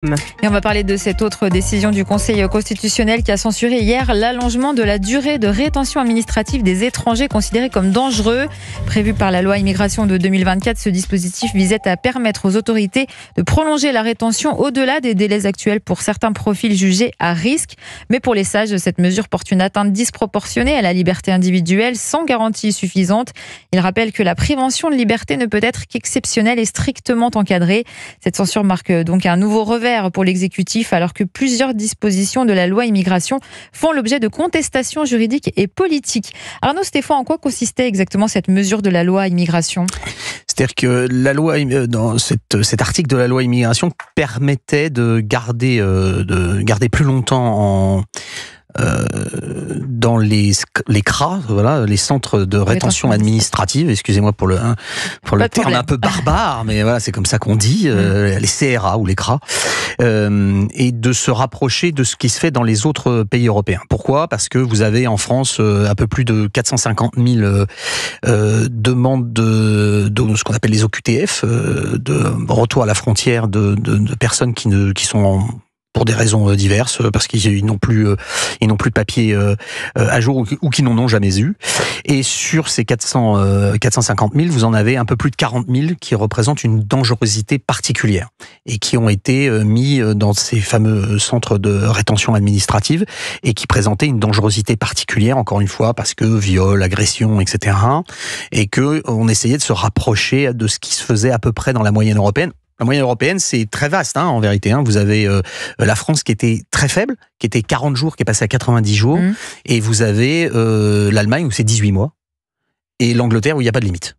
Et on va parler de cette autre décision du Conseil constitutionnel qui a censuré hier l'allongement de la durée de rétention administrative des étrangers considérés comme dangereux. Prévu par la loi immigration de 2024, ce dispositif visait à permettre aux autorités de prolonger la rétention au-delà des délais actuels pour certains profils jugés à risque. Mais pour les sages, cette mesure porte une atteinte disproportionnée à la liberté individuelle sans garantie suffisante. Il rappelle que la prévention de liberté ne peut être qu'exceptionnelle et strictement encadrée. Cette censure marque donc un nouveau revers pour l'exécutif, alors que plusieurs dispositions de la loi immigration font l'objet de contestations juridiques et politiques. Arnaud Stéphane, en quoi consistait exactement cette mesure de la loi immigration ? C'est-à-dire que la loi, dans cet article de la loi immigration permettait de garder plus longtemps dans les CRA, voilà, les centres de rétention administrative, excusez-moi pour le terme un peu barbare, mais voilà, c'est comme ça qu'on dit, les CRA ou les CRA, et de se rapprocher de ce qui se fait dans les autres pays européens. Pourquoi ? Parce que vous avez en France un peu plus de 450 000 demandes de ce qu'on appelle les OQTF, de retour à la frontière de personnes qui sont pour des raisons diverses, parce qu'ils n'ont plus de papier à jour ou qui n'en ont jamais eu. Et sur ces 450 000, vous en avez un peu plus de 40 000 qui représentent une dangerosité particulière et qui ont été mis dans ces fameux centres de rétention administrative et qui présentaient une dangerosité particulière, encore une fois, parce que viol, agression, etc. Et que on essayait de se rapprocher de ce qui se faisait à peu près dans la moyenne européenne. La moyenne européenne, c'est très vaste, en vérité. Vous avez la France qui était très faible, qui était 40 jours, qui est passée à 90 jours. Et vous avez l'Allemagne où c'est 18 mois. Et l'Angleterre où il n'y a pas de limite.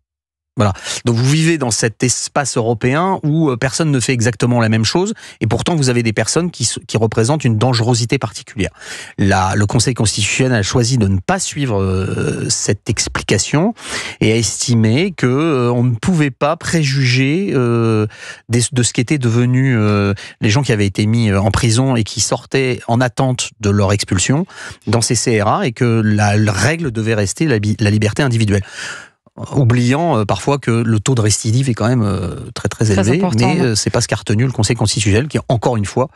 Voilà. Donc vous vivez dans cet espace européen où personne ne fait exactement la même chose, et pourtant vous avez des personnes qui représentent une dangerosité particulière. Le Conseil constitutionnel a choisi de ne pas suivre cette explication et a estimé que on ne pouvait pas préjuger de ce qu'étaient devenus les gens qui avaient été mis en prison et qui sortaient en attente de leur expulsion dans ces CRA, et que la règle devait rester la liberté individuelle. Oubliant parfois que le taux de récidive est quand même très élevé, mais c'est pas ce qu'a retenu le Conseil constitutionnel, qui encore une fois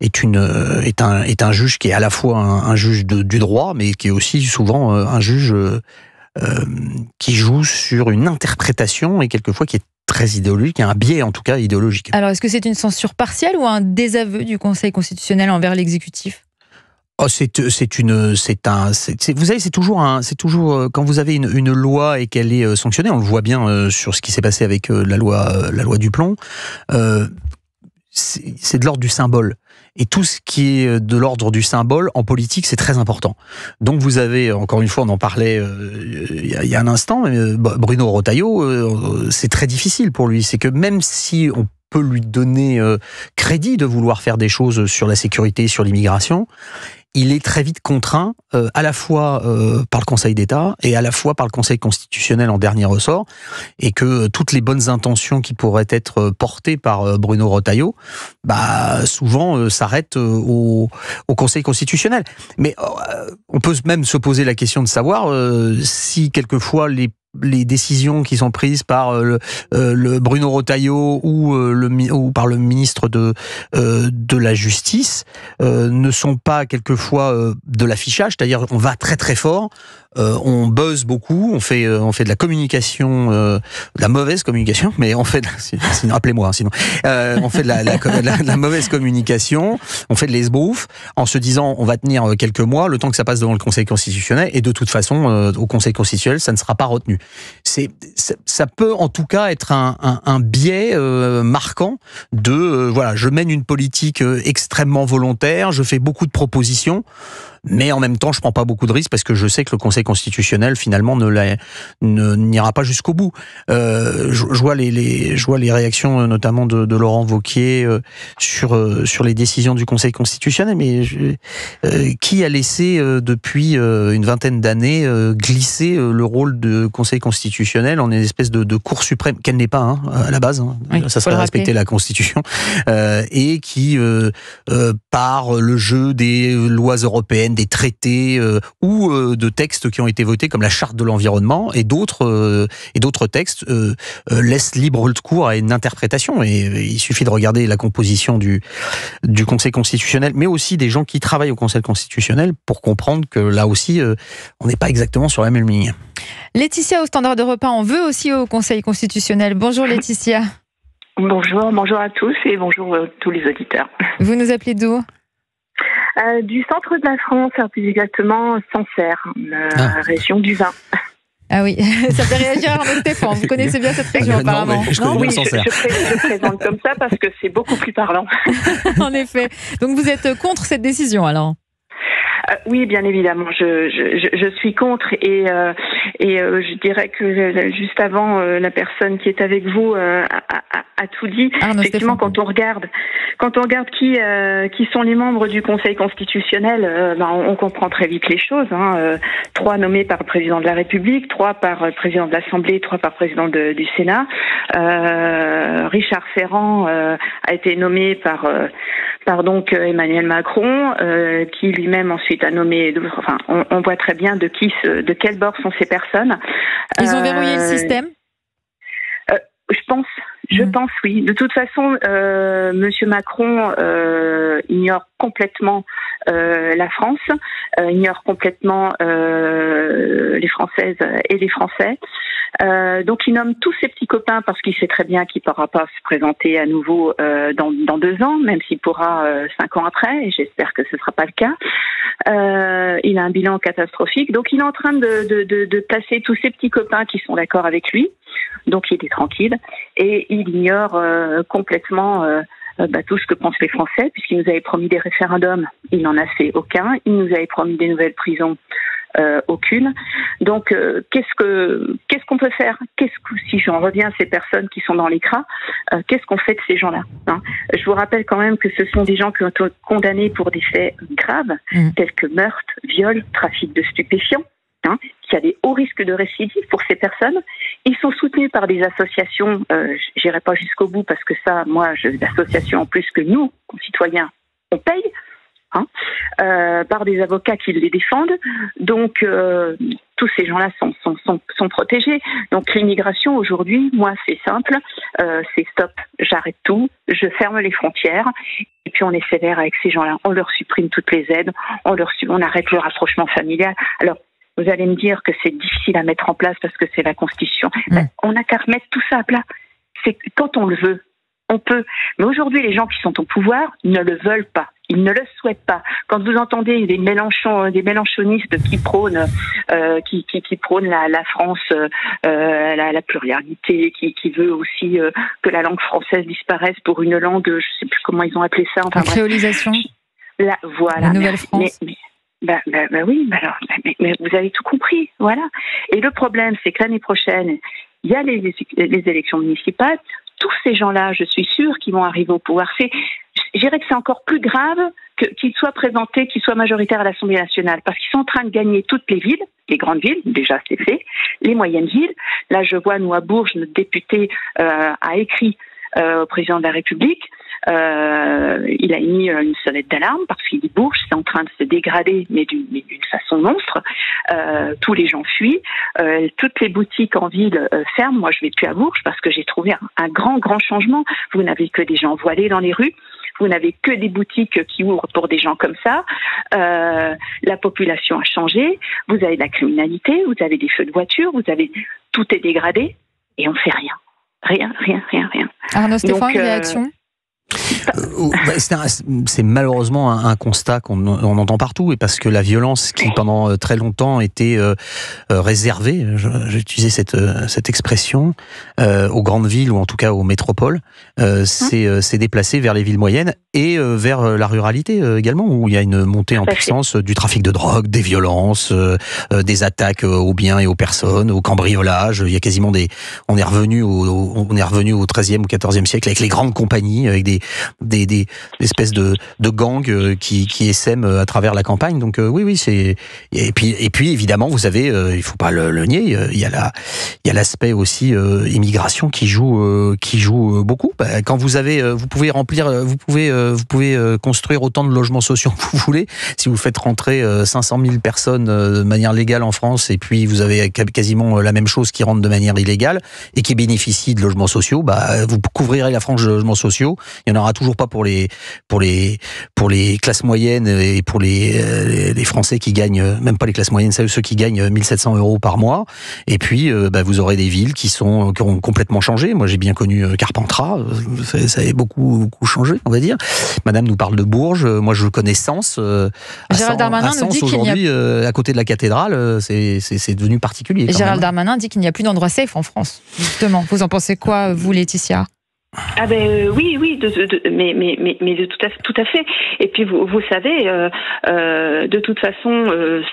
est un juge qui est à la fois un juge du droit, mais qui est aussi souvent un juge qui joue sur une interprétation et quelquefois qui est très idéologique, un biais en tout cas idéologique. Alors est-ce que c'est une censure partielle ou un désaveu du Conseil constitutionnel envers l'exécutif ? Vous savez, c'est toujours quand vous avez une loi et qu'elle est sanctionnée, on le voit bien sur ce qui s'est passé avec la loi Duplon, c'est de l'ordre du symbole. Et tout ce qui est de l'ordre du symbole en politique, c'est très important. Donc vous avez, encore une fois, on en parlait il y a un instant, Bruno Retailleau, c'est très difficile pour lui. C'est que même si on peut lui donner crédit de vouloir faire des choses sur la sécurité, sur l'immigration, il est très vite contraint, à la fois par le Conseil d'État et à la fois par le Conseil constitutionnel en dernier ressort, et que toutes les bonnes intentions qui pourraient être portées par Bruno Retailleau, souvent s'arrêtent au Conseil constitutionnel. Mais on peut même se poser la question de savoir si quelquefois les décisions qui sont prises par le Bruno Retailleau ou par le ministre de la Justice ne sont pas quelquefois de l'affichage, c'est-à-dire on va très fort, on buzz beaucoup, on fait de la communication, de la mauvaise communication, mais on fait sinon appelez-moi sinon on fait de la mauvaise communication, on fait de l'esbrouf en se disant on va tenir quelques mois, le temps que ça passe devant le Conseil constitutionnel, et de toute façon au Conseil constitutionnel ça ne sera pas retenu. Ça peut en tout cas être un biais marquant de je mène une politique extrêmement volontaire, je fais beaucoup de propositions, mais en même temps je prends pas beaucoup de risques parce que je sais que le Conseil constitutionnel finalement n'ira pas jusqu'au bout. Je vois les réactions notamment de Laurent Wauquiez sur les décisions du Conseil constitutionnel, mais qui a laissé depuis une vingtaine d'années glisser le rôle de Conseil constitutionnel en une espèce de Cour suprême qu'elle n'est pas à la base, oui, ça serait respecter la Constitution, et qui par le jeu des lois européennes, viennent des traités ou de textes qui ont été votés comme la Charte de l'environnement, et d'autres textes laissent libre cours à une interprétation. Et il suffit de regarder la composition du Conseil constitutionnel, mais aussi des gens qui travaillent au Conseil constitutionnel pour comprendre que là aussi, on n'est pas exactement sur la même ligne. Laetitia au Standard Europe 1, on veut aussi au Conseil constitutionnel. Bonjour Laetitia. Bonjour à tous et bonjour tous les auditeurs. Vous nous appelez d'où ? Du centre de la France, plus exactement Sancerre, région du vin. Ah oui, ça fait réagir Arnaud Stéphane. Vous connaissez bien cette région apparemment. Je présente comme ça parce que c'est beaucoup plus parlant. En effet. Donc vous êtes contre cette décision alors ? Oui, bien évidemment, je suis contre et je dirais que juste avant, la personne qui est avec vous a tout dit. Effectivement, quand on regarde qui sont les membres du Conseil constitutionnel, on comprend très vite les choses. 3 nommés par le président de la République, 3 par le président de l'Assemblée, 3 par le président du Sénat. Richard Ferrand a été nommé par donc Emmanuel Macron, qui lui-même ensuite a nommé. Enfin, on voit très bien de quel bord sont ces personnes. Ils ont verrouillé le système. Je pense, oui. De toute façon, Monsieur Macron ignore complètement la France, ignore complètement les Françaises et les Français. Donc il nomme tous ses petits copains parce qu'il sait très bien qu'il ne pourra pas se présenter à nouveau dans 2 ans, même s'il pourra 5 ans après, et j'espère que ce ne sera pas le cas. Il a un bilan catastrophique, donc il est en train de placer tous ses petits copains qui sont d'accord avec lui, donc il est tranquille, et il ignore complètement tout ce que pensent les Français, puisqu'il nous avait promis des référendums, il n'en a fait aucun, il nous avait promis des nouvelles prisons, aucune. Donc, qu'est-ce qu'on peut faire ? Si j'en reviens à ces personnes qui sont dans l'écran, qu'est-ce qu'on fait de ces gens-là ? Je vous rappelle quand même que ce sont des gens qui ont été condamnés pour des faits graves, tels que meurtre, viol, trafic de stupéfiants, qui a des hauts risques de récidive pour ces personnes. Ils sont soutenus par des associations, j'irai pas jusqu'au bout parce que ça, moi, d'associations en plus que nous, concitoyens, on paye, par des avocats qui les défendent. Donc, tous ces gens-là sont protégés. Donc, l'immigration, aujourd'hui, moi, c'est simple. C'est stop, j'arrête tout, je ferme les frontières. Et puis, on est sévère avec ces gens-là. On leur supprime toutes les aides. On arrête le rapprochement familial. Alors, vous allez me dire que c'est difficile à mettre en place parce que c'est la Constitution. On n'a qu'à remettre tout ça à plat. C'est quand on le veut, on peut. Mais aujourd'hui, les gens qui sont au pouvoir ne le veulent pas. Ils ne le souhaitent pas. Quand vous entendez des mélanchonistes qui prônent, qui prônent la France, la pluralité, qui veut aussi que la langue française disparaisse pour une langue, je sais plus comment ils ont appelé ça. La créolisation. Voilà. La Nouvelle-France. Mais vous avez tout compris, voilà. Et le problème, c'est que l'année prochaine, il y a les élections municipales. Tous ces gens-là, je suis sûre qu'ils vont arriver au pouvoir. Je dirais que c'est encore plus grave qu'ils soient présentés, qu'ils soient majoritaires à l'Assemblée nationale, parce qu'ils sont en train de gagner toutes les villes, les grandes villes, déjà c'est fait, les moyennes villes. Là, je vois, nous, à Bourges, notre député a écrit au président de la République. Il a émis une sonnette d'alarme parce qu'il dit Bourges, c'est en train de se dégrader, mais d'une façon monstre. Tous les gens fuient. Toutes les boutiques en ville ferment. Moi, je vais plus à Bourges parce que j'ai trouvé un grand changement. Vous n'avez que des gens voilés dans les rues. Vous n'avez que des boutiques qui ouvrent pour des gens comme ça. La population a changé. Vous avez de la criminalité. Vous avez des feux de voiture. Tout est dégradé et on fait rien. Rien. Arnaud Stéphane, une réaction ? C'est malheureusement un constat qu'on entend partout, et parce que la violence qui pendant très longtemps était réservée, j'ai utilisé cette expression, aux grandes villes ou en tout cas aux métropoles, s'est déplacée vers les villes moyennes et vers la ruralité également, où il y a une montée en puissance du trafic de drogue, des violences, des attaques aux biens et aux personnes, au cambriolage. Il y a quasiment on est revenu au XIIIe ou XIVe siècle avec les grandes compagnies, avec des espèces de gangs qui essaiment à travers la campagne. Donc oui, c'est et puis évidemment vous avez, il faut pas le nier, il y a l'aspect aussi immigration qui joue beaucoup. Quand vous pouvez vous pouvez construire autant de logements sociaux que vous voulez. Si vous faites rentrer 500 000 personnes de manière légale en France, et puis vous avez quasiment la même chose qui rentre de manière illégale et qui bénéficie de logements sociaux, vous couvrirez la frange de logements sociaux. Il n'y en aura toujours pas pour les classes moyennes et pour les Français qui gagnent, même pas les classes moyennes, ceux qui gagnent 1 700 € par mois. Et puis, vous aurez des villes qui ont complètement changé. Moi, j'ai bien connu Carpentras. Ça a beaucoup changé, on va dire. Madame nous parle de Bourges. Moi, je connais Sens. Gérald Darmanin nous dit aujourd'hui, à côté de la cathédrale, c'est devenu particulier. Gérald Darmanin dit qu'il n'y a plus d'endroit safe en France. Justement, vous en pensez quoi, vous, Laetitia ? Oui, mais de tout à fait. Et puis vous savez, de toute façon,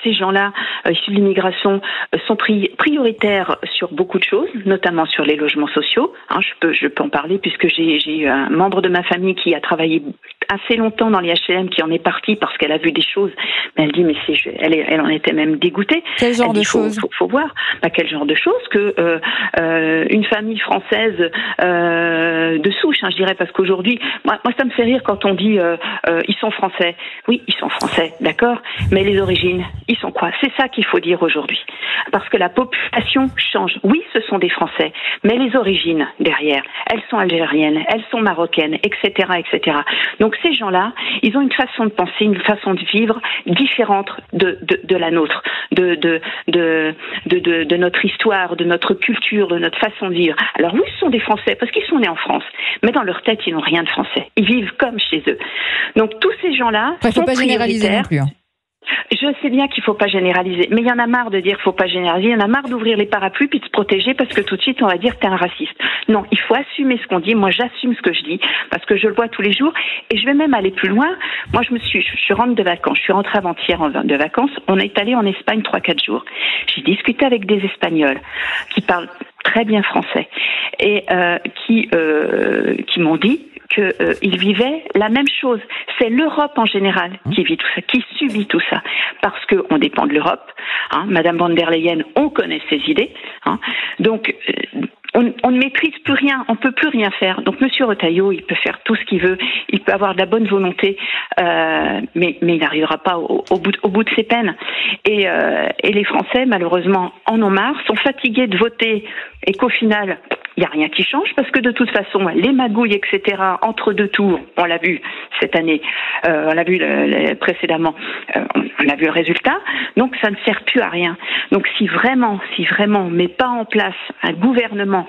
ces gens-là issus de l'immigration sont prioritaires sur beaucoup de choses, notamment sur les logements sociaux. Je peux en parler puisque j'ai eu un membre de ma famille qui a travaillé assez longtemps dans les HLM qui en est partie parce qu'elle a vu des choses. Mais elle dit elle en était même dégoûtée. Quel genre de choses ? Faut voir. Quel genre de choses que une famille française de souche, je dirais, parce qu'aujourd'hui, moi ça me fait rire quand on dit ils sont français. Oui, ils sont français, d'accord, mais les origines, ils sont quoi ? C'est ça qu'il faut dire aujourd'hui, parce que la population change. Oui, ce sont des Français, mais les origines derrière, elles sont algériennes, elles sont marocaines, etc., etc. Donc ces gens-là, ils ont une façon de penser, une façon de vivre différente de la nôtre, de notre histoire, de notre culture, de notre façon de vivre. Alors oui, ce sont des Français parce qu'ils sont nés en France, mais dans leur tête, ils n'ont rien de français. Ils vivent comme chez eux. Donc tous ces gens-là sont pas généraliser non plus. Je sais bien qu'il ne faut pas généraliser, mais il y en a marre de dire qu'il ne faut pas généraliser, il y en a marre d'ouvrir les parapluies puis de se protéger parce que tout de suite on va dire que tu es un raciste. Non, il faut assumer ce qu'on dit. Moi j'assume ce que je dis parce que je le vois tous les jours et je vais même aller plus loin. Moi je rentre de vacances, je suis rentrée avant-hier de vacances, on est allé en Espagne 3-4 jours. J'ai discuté avec des Espagnols qui parlent très bien français et qui m'ont dit qu'ils vivaient la même chose. C'est l'Europe en général qui vit tout ça, qui subit tout ça, parce qu'on dépend de l'Europe. Madame von der Leyen, on connaît ses idées. Donc, on ne maîtrise plus rien, on ne peut plus rien faire. Donc, Monsieur Retailleau, il peut faire tout ce qu'il veut, il peut avoir de la bonne volonté, mais il n'arrivera pas au bout de ses peines. Et les Français, malheureusement, en ont marre, sont fatigués de voter, et qu'au final, il n'y a rien qui change parce que de toute façon, les magouilles, etc., entre deux tours, on l'a vu cette année, on l'a vu précédemment, on a vu le résultat, donc ça ne sert plus à rien. Donc si vraiment on ne met pas en place un gouvernement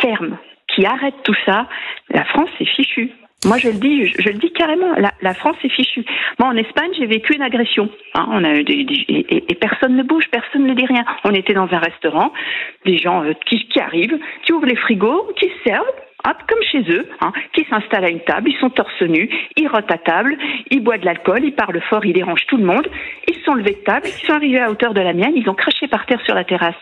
ferme qui arrête tout ça, la France est fichue. Moi, je le dis carrément, la France est fichue. Moi, en Espagne, j'ai vécu une agression. On a eu et personne ne bouge, personne ne dit rien. On était dans un restaurant, des gens qui arrivent, qui ouvrent les frigos, qui se servent, comme chez eux, qui s'installent à une table, ils sont torse nu, ils rotent à table, ils boivent de l'alcool, ils parlent fort, ils dérangent tout le monde. Ils se sont levés de table, ils sont arrivés à hauteur de la mienne, ils ont craché par terre sur la terrasse.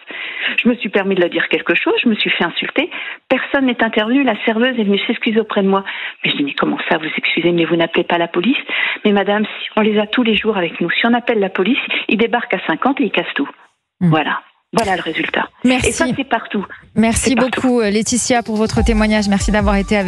Je me suis permis de leur dire quelque chose, je me suis fait insulter. Personne n'est intervenu, la serveuse est venue s'excuser auprès de moi. Mais je dis, mais comment ça, vous excusez, mais vous n'appelez pas la police? Mais madame, on les a tous les jours avec nous. Si on appelle la police, ils débarquent à 50 et ils cassent tout. Voilà le résultat. Merci. Et ça, c'est partout. Merci beaucoup, Laetitia, pour votre témoignage. Merci d'avoir été avec nous.